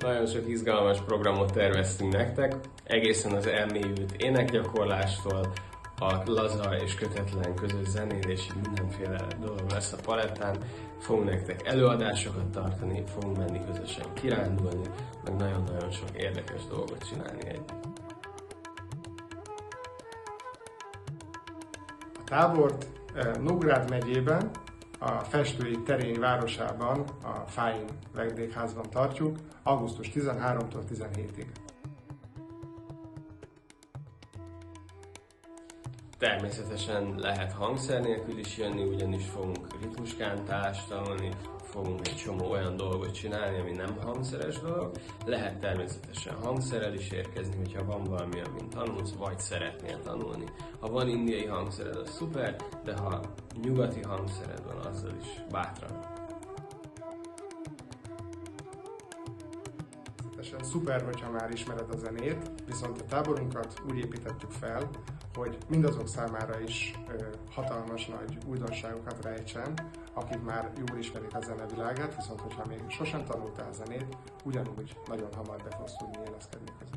Nagyon sok izgalmas programot terveztünk nektek, egészen az elmélyült énekgyakorlástól, a laza és kötetlen közös zenélésig mindenféle dolog lesz a palettán. Fogunk nektek előadásokat tartani, fogunk menni közösen kirándulni, meg nagyon-nagyon sok érdekes dolgot csinálni együtt. A tábort Nógrád megyében, a Festői Terényi városában, a Fáin vendégházban tartjuk, augusztus 13-tól 17-ig. Természetesen lehet hangszer nélkül is jönni, ugyanis fogunk ritmuskántást tanulni, fogunk egy csomó olyan dolgot csinálni, ami nem hangszeres dolog. Lehet természetesen hangszerrel is érkezni, hogyha van valami, amin tanulsz, vagy szeretnél tanulni. Ha van indiai hangszered, az szuper, de ha nyugati hangszered van, azzal is bátran. Szuper, hogyha már ismered a zenét, viszont a táborunkat úgy építettük fel, hogy mindazok számára is hatalmas nagy újdonságokat rejtsen, akik már jól ismerik a zenevilágát, viszont hogyha még sosem tanultál zenét, ugyanúgy nagyon hamar be fogsz tudni éleszkedni közé.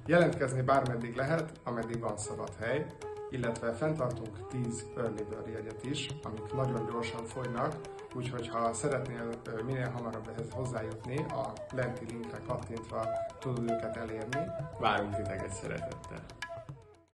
Jelentkezni bármeddig lehet, ameddig van szabad hely, illetve fenntartunk 10 Early Bird jegyet is, amik nagyon gyorsan fogynak, úgyhogy ha szeretnél minél hamarabb ehhez hozzájutni, a lenti linkre kattintva tudod őket elérni. Várunk titeket szeretettel!